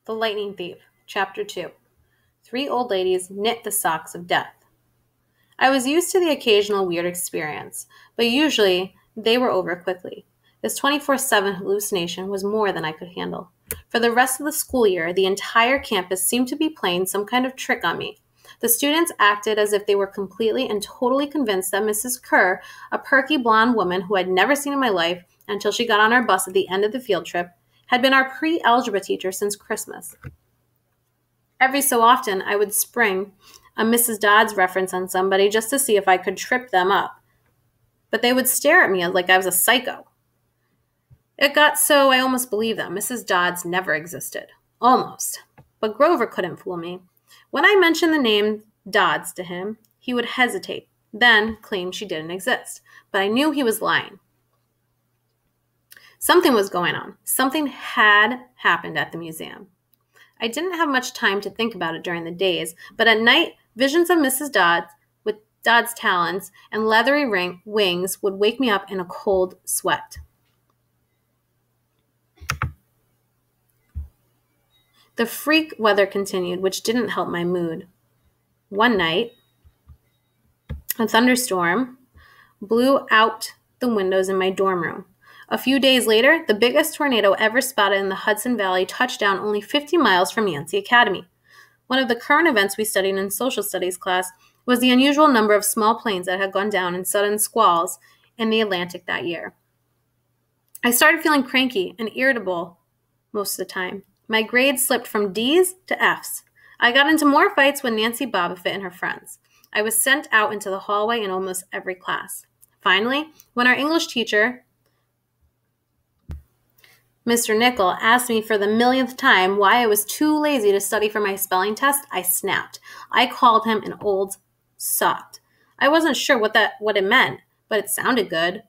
The Lightning Thief, Chapter 2. 3 old ladies knit the socks of death. I was used to the occasional weird experience, but usually they were over quickly. This 24/7 hallucination was more than I could handle. For the rest of the school year, the entire campus seemed to be playing some kind of trick on me. The students acted as if they were completely and totally convinced that Mrs. Kerr, a perky blonde woman who I'd never seen in my life until she got on our bus at the end of the field trip, had been our pre-algebra teacher since Christmas. Every so often, I would spring a Mrs. Dodds reference on somebody just to see if I could trip them up. But they would stare at me like I was a psycho. It got so I almost believed that Mrs. Dodds never existed. Almost. But Grover couldn't fool me. When I mentioned the name Dodds to him, he would hesitate, then claim she didn't exist. But I knew he was lying. Something was going on. Something had happened at the museum. I didn't have much time to think about it during the days, but at night, visions of Mrs. Dodds with Dodds talons and leathery wings would wake me up in a cold sweat. The freak weather continued, which didn't help my mood. One night, a thunderstorm blew out the windows in my dorm room. A few days later, the biggest tornado ever spotted in the Hudson Valley touched down only 50 miles from Yancey Academy. One of the current events we studied in social studies class was the unusual number of small planes that had gone down in sudden squalls in the Atlantic that year. I started feeling cranky and irritable most of the time. My grades slipped from D's to F's. I got into more fights with Nancy Bobbitt and her friends. I was sent out into the hallway in almost every class. Finally, when our English teacher, Mr. Nickel, asked me for the millionth time why I was too lazy to study for my spelling test, I snapped. I called him an old sot. I wasn't sure what it meant, but it sounded good.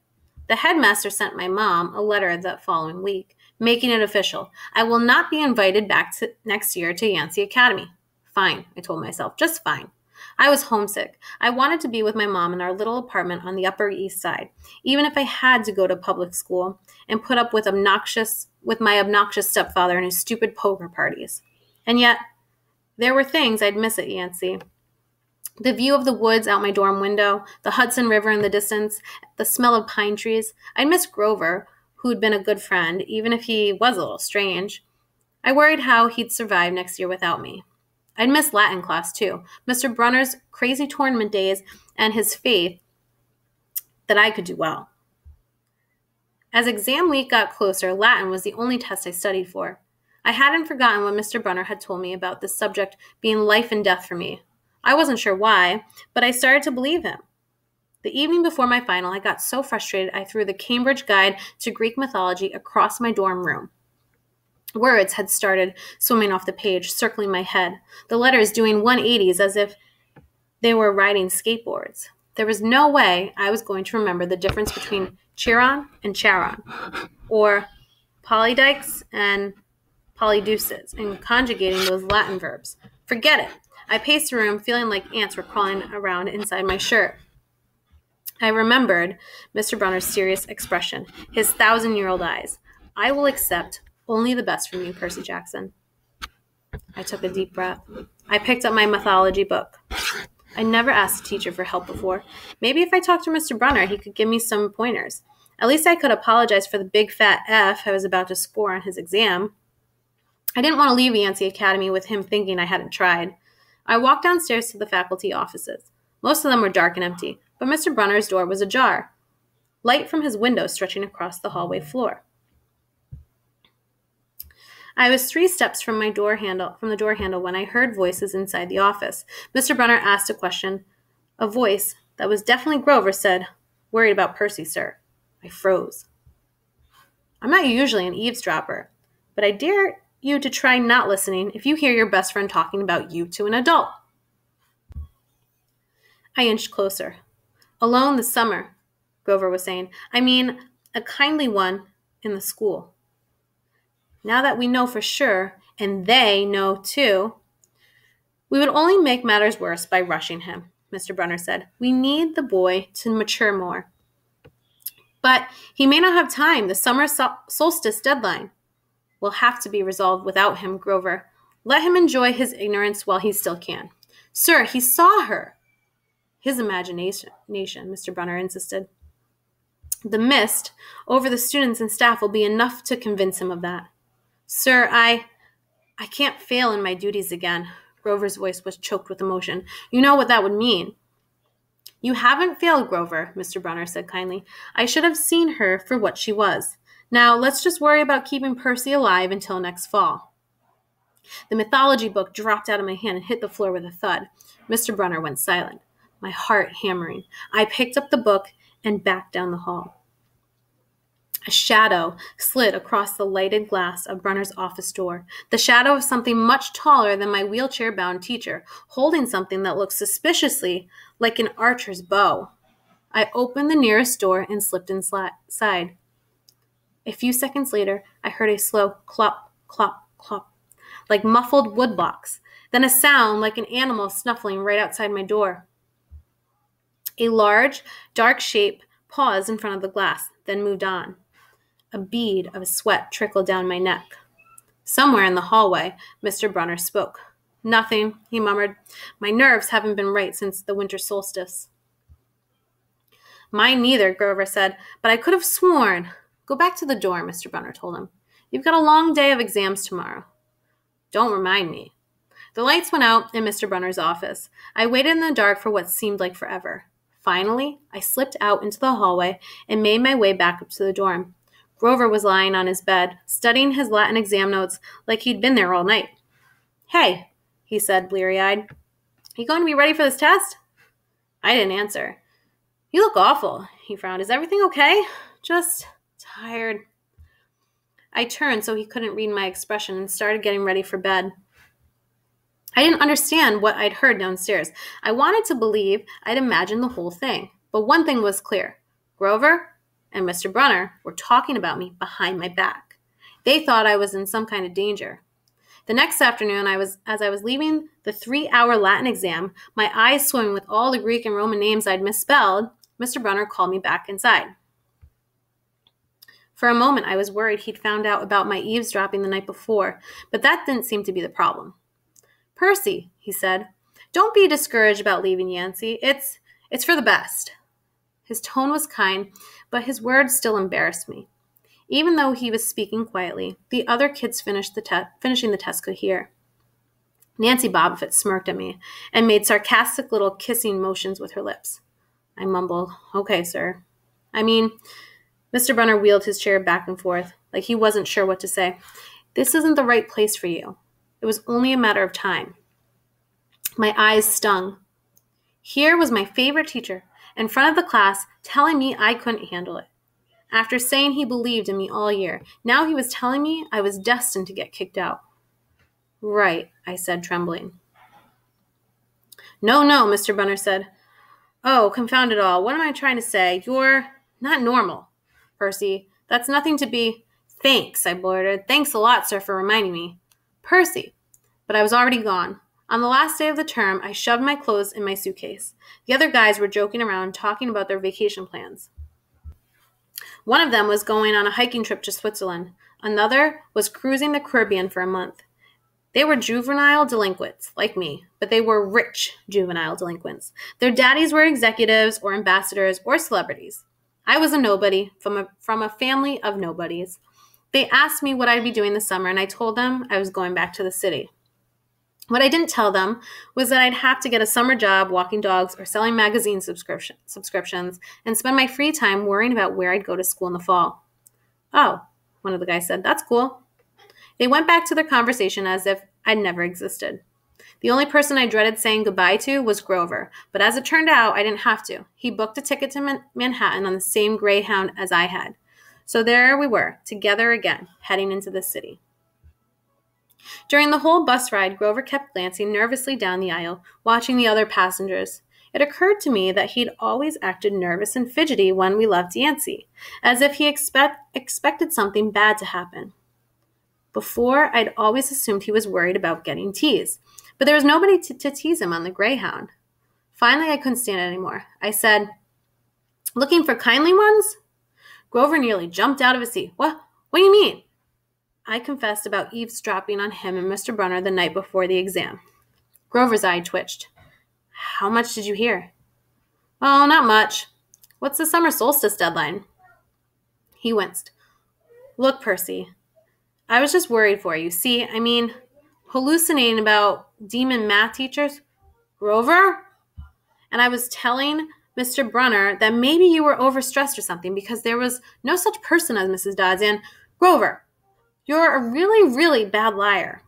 The headmaster sent my mom a letter that following week, making it official. I will not be invited back next year to Yancey Academy. Fine, I told myself, just fine. I was homesick. I wanted to be with my mom in our little apartment on the Upper East Side, even if I had to go to public school and put up with my obnoxious stepfather and his stupid poker parties. And yet, there were things I'd miss at Yancey. The view of the woods out my dorm window, the Hudson River in the distance, the smell of pine trees. I'd miss Grover, who'd been a good friend, even if he was a little strange. I worried how he'd survive next year without me. I'd miss Latin class, too. Mr. Brunner's crazy tournament days and his faith that I could do well. As exam week got closer, Latin was the only test I studied for. I hadn't forgotten what Mr. Brunner had told me about this subject being life and death for me. I wasn't sure why, but I started to believe him. The evening before my final, I got so frustrated I threw the Cambridge Guide to Greek Mythology across my dorm room. Words had started swimming off the page, circling my head, the letters doing 180s as if they were riding skateboards. There was no way I was going to remember the difference between Chiron and Charon, or polydikes and polydeuces, and conjugating those Latin verbs. Forget it. I paced the room, feeling like ants were crawling around inside my shirt. I remembered Mr. Brunner's serious expression, his 1,000-year-old eyes. I will accept only the best from you, Percy Jackson. I took a deep breath. I picked up my mythology book. I never asked a teacher for help before. Maybe if I talked to Mr. Brunner, he could give me some pointers. At least I could apologize for the big fat F I was about to score on his exam. I didn't want to leave Yancey Academy with him thinking I hadn't tried. I walked downstairs to the faculty offices. Most of them were dark and empty, but Mr. Brunner's door was ajar, light from his window stretching across the hallway floor. I was 3 steps from the door handle when I heard voices inside the office. Mr. Brunner asked a question. A voice that was definitely Grover said, "Worried about Percy, sir." I froze. I'm not usually an eavesdropper, but I dare you to try not listening if you hear your best friend talking about you to an adult. I inched closer. "Alone this summer," Grover was saying. "I mean, a kindly one in the school. Now that we know for sure, and they know too, we would only make matters worse by rushing him," Mr. Brunner said. "We need the boy to mature more. But he may not have time, the summer solstice deadline." will have to be resolved without him, Grover. Let him enjoy his ignorance while he still can. Sir, he saw her. His imagination, Mr. Brunner insisted. The mist over the students and staff will be enough to convince him of that. Sir, I can't fail in my duties again. Grover's voice was choked with emotion. You know what that would mean. You haven't failed, Grover, Mr. Brunner said kindly. I should have seen her for what she was. Now, let's just worry about keeping Percy alive until next fall. The mythology book dropped out of my hand and hit the floor with a thud. Mr. Brunner went silent, my heart hammering. I picked up the book and backed down the hall. A shadow slid across the lighted glass of Brunner's office door, the shadow of something much taller than my wheelchair-bound teacher, holding something that looked suspiciously like an archer's bow. I opened the nearest door and slipped inside. A few seconds later, I heard a slow clop, clop, clop, like muffled woodblocks, then a sound like an animal snuffling right outside my door. A large, dark shape paused in front of the glass, then moved on. A bead of sweat trickled down my neck. Somewhere in the hallway, Mr. Brunner spoke. Nothing, he murmured. My nerves haven't been right since the winter solstice. Mine neither, Grover said, but I could have sworn. Go back to the door, Mr. Brunner told him. You've got a long day of exams tomorrow. Don't remind me. The lights went out in Mr. Brunner's office. I waited in the dark for what seemed like forever. Finally, I slipped out into the hallway and made my way back up to the dorm. Grover was lying on his bed, studying his Latin exam notes like he'd been there all night. Hey, he said, bleary-eyed. You going to be ready for this test? I didn't answer. You look awful, he frowned. Is everything okay? Just tired. I turned so he couldn't read my expression and started getting ready for bed. I didn't understand what I'd heard downstairs. I wanted to believe I'd imagined the whole thing. But one thing was clear. Grover and Mr. Brunner were talking about me behind my back. They thought I was in some kind of danger. The next afternoon, as I was leaving the 3-hour Latin exam, my eyes swimming with all the Greek and Roman names I'd misspelled, Mr. Brunner called me back inside. For a moment, I was worried he'd found out about my eavesdropping the night before, but that didn't seem to be the problem. Percy, he said, don't be discouraged about leaving Yancey. It's for the best. His tone was kind, but his words still embarrassed me. Even though he was speaking quietly, the other kids finishing the test could hear. Nancy Bobbitt smirked at me and made sarcastic little kissing motions with her lips. I mumbled, okay, sir. Mr. Brunner wheeled his chair back and forth, like he wasn't sure what to say. This isn't the right place for you. It was only a matter of time. My eyes stung. Here was my favorite teacher in front of the class telling me I couldn't handle it. After saying he believed in me all year, now he was telling me I was destined to get kicked out. Right, I said, trembling. No, Mr. Brunner said. Oh, confound it all. What am I trying to say? You're not normal, Percy. That's nothing to be... Thanks, I blurted. Thanks a lot, sir, for reminding me. Percy. But I was already gone. On the last day of the term, I shoved my clothes in my suitcase. The other guys were joking around, talking about their vacation plans. One of them was going on a hiking trip to Switzerland. Another was cruising the Caribbean for a month. They were juvenile delinquents, like me, but they were rich juvenile delinquents. Their daddies were executives or ambassadors or celebrities. I was a nobody from a family of nobodies. They asked me what I'd be doing this summer, and I told them I was going back to the city. What I didn't tell them was that I'd have to get a summer job walking dogs or selling magazine subscriptions and spend my free time worrying about where I'd go to school in the fall. Oh, one of the guys said, that's cool. They went back to their conversation as if I'd never existed. The only person I dreaded saying goodbye to was Grover, but as it turned out, I didn't have to. He booked a ticket to Manhattan on the same Greyhound as I had. So there we were, together again, heading into the city. During the whole bus ride, Grover kept glancing nervously down the aisle, watching the other passengers. It occurred to me that he'd always acted nervous and fidgety when we left Yancey, as if he expected something bad to happen. Before, I'd always assumed he was worried about getting teased, but there was nobody to tease him on the Greyhound. Finally, I couldn't stand it anymore. I said, looking for kindly ones? Grover nearly jumped out of his seat. What do you mean? I confessed about eavesdropping on him and Mr. Brunner the night before the exam. Grover's eye twitched. How much did you hear? Oh, not much. What's the summer solstice deadline? He winced. Look, Percy, I was just worried for you. See, hallucinating about demon math teachers. Grover? And I was telling Mr. Brunner that maybe you were overstressed or something because there was no such person as Mrs. Dodds. And Grover, you're a really, really bad liar.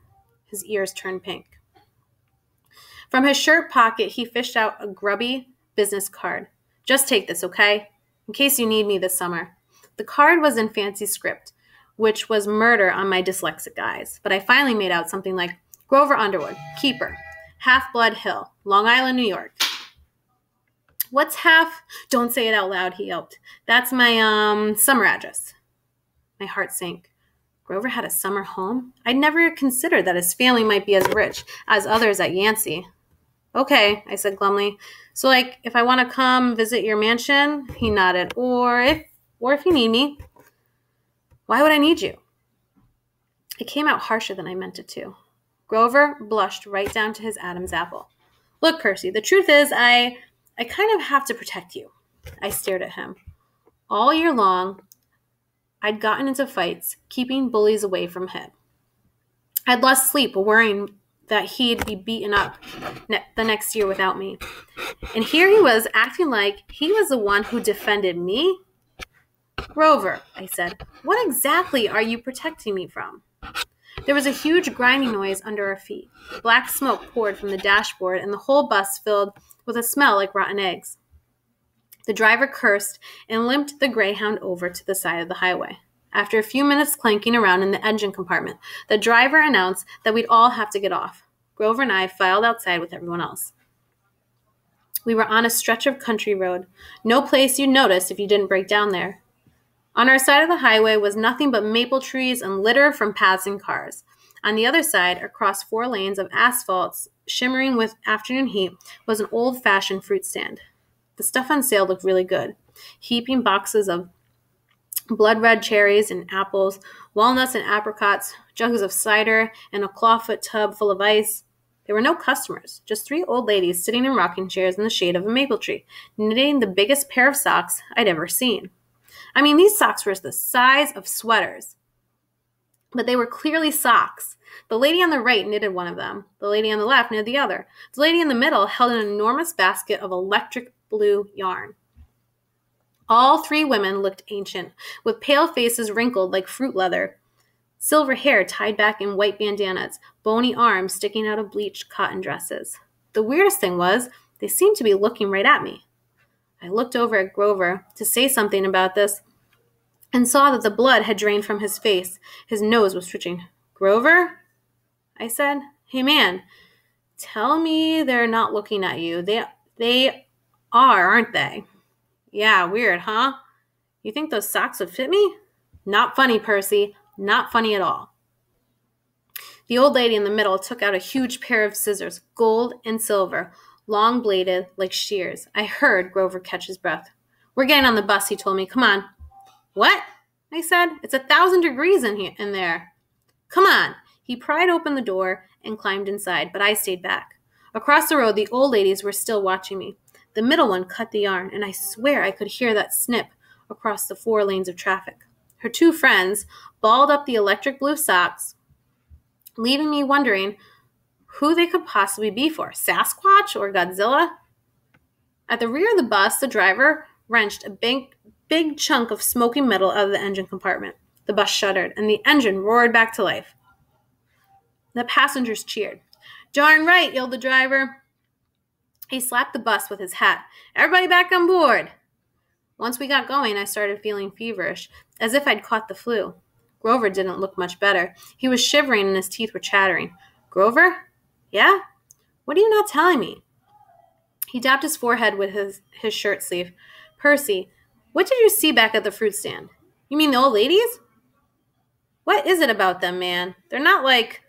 His ears turned pink. From his shirt pocket, he fished out a grubby business card. Just take this, okay? In case you need me this summer. The card was in fancy script, which was murder on my dyslexic eyes. But I finally made out something like Grover Underwood, Keeper, Half-Blood Hill, Long Island, New York. What's half? Don't say it out loud, he yelped. That's my, summer address. My heart sank. Grover had a summer home? I'd never considered that his family might be as rich as others at Yancey. Okay, I said glumly. So, if I want to come visit your mansion? He nodded. Or if you need me. Why would I need you? It came out harsher than I meant it to. Grover blushed right down to his Adam's apple. Look, Percy, the truth is I kind of have to protect you. I stared at him. All year long, I'd gotten into fights, keeping bullies away from him. I'd lost sleep worrying that he'd be beaten up the next year without me. And here he was acting like he was the one who defended me. Grover, I said, what exactly are you protecting me from? There was a huge grinding noise under our feet. Black smoke poured from the dashboard, and the whole bus filled with a smell like rotten eggs. The driver cursed and limped the Greyhound over to the side of the highway. After a few minutes clanking around in the engine compartment, the driver announced that we'd all have to get off. Grover and I filed outside with everyone else. We were on a stretch of country road, no place you'd notice if you didn't break down there. On our side of the highway was nothing but maple trees and litter from passing cars. On the other side, across 4 lanes of asphalt shimmering with afternoon heat, was an old-fashioned fruit stand. The stuff on sale looked really good. Heaping boxes of blood-red cherries and apples, walnuts and apricots, jugs of cider, and a clawfoot tub full of ice. There were no customers, just 3 old ladies sitting in rocking chairs in the shade of a maple tree, knitting the biggest pair of socks I'd ever seen. These socks were the size of sweaters. But they were clearly socks. The lady on the right knitted one of them. The lady on the left knitted the other. The lady in the middle held an enormous basket of electric blue yarn. All 3 women looked ancient, with pale faces wrinkled like fruit leather, silver hair tied back in white bandanas, bony arms sticking out of bleached cotton dresses. The weirdest thing was, they seemed to be looking right at me. I looked over at Grover to say something about this and saw that the blood had drained from his face. His nose was twitching. Grover? I said. Hey, man, tell me they're not looking at you. They are, aren't they? Yeah, weird, huh? You think those socks would fit me? Not funny, Percy. Not funny at all. The old lady in the middle took out a huge pair of scissors, gold and silver, long-bladed like shears. I heard Grover catch his breath. We're getting on the bus, he told me. Come on. What? I said. It's 1,000 degrees in there. Come on. He pried open the door and climbed inside, but I stayed back. Across the road, the old ladies were still watching me. The middle one cut the yarn, and I swear I could hear that snip across the 4 lanes of traffic. Her 2 friends balled up the electric blue socks, leaving me wondering who they could possibly be for, Sasquatch or Godzilla? At the rear of the bus, the driver wrenched a big chunk of smoking metal out of the engine compartment. The bus shuddered, and the engine roared back to life. The passengers cheered. Darn right, yelled the driver. He slapped the bus with his hat. Everybody back on board. Once we got going, I started feeling feverish, as if I'd caught the flu. Grover didn't look much better. He was shivering and his teeth were chattering. Grover? Yeah? What are you not telling me? He tapped his forehead with his shirt sleeve. Percy, what did you see back at the fruit stand? You mean the old ladies? What is it about them, man? They're not like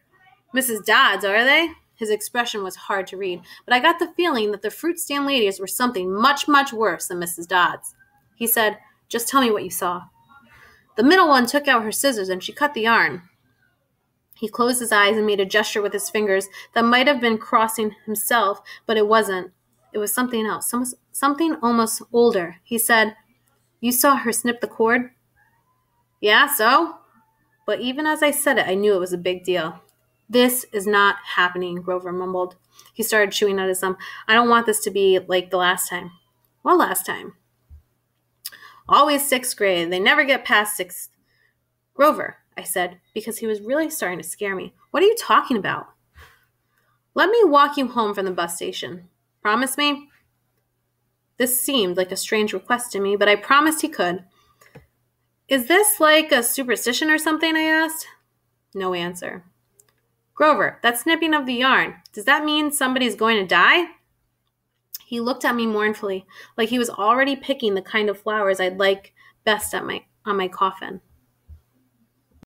Mrs. Dodds, are they? His expression was hard to read, but I got the feeling that the fruit stand ladies were something much, much worse than Mrs. Dodds. He said, just tell me what you saw. The middle one took out her scissors and she cut the yarn. He closed his eyes and made a gesture with his fingers that might have been crossing himself, but it wasn't. It was something else, something almost older. He said, "You saw her snip the cord?" "Yeah, so?" But even as I said it, I knew it was a big deal. "This is not happening," Grover mumbled. He started chewing at his thumb. "I don't want this to be like the last time." "What last time?" "Always sixth grade. They never get past sixth." "Grover," I said, because he was really starting to scare me. "What are you talking about?" "Let me walk you home from the bus station. Promise me?" This seemed like a strange request to me, but I promised he could. "Is this like a superstition or something?" I asked. No answer. "Grover, that snipping of the yarn, does that mean somebody's going to die?" He looked at me mournfully, like he was already picking the kind of flowers I'd like best on my coffin.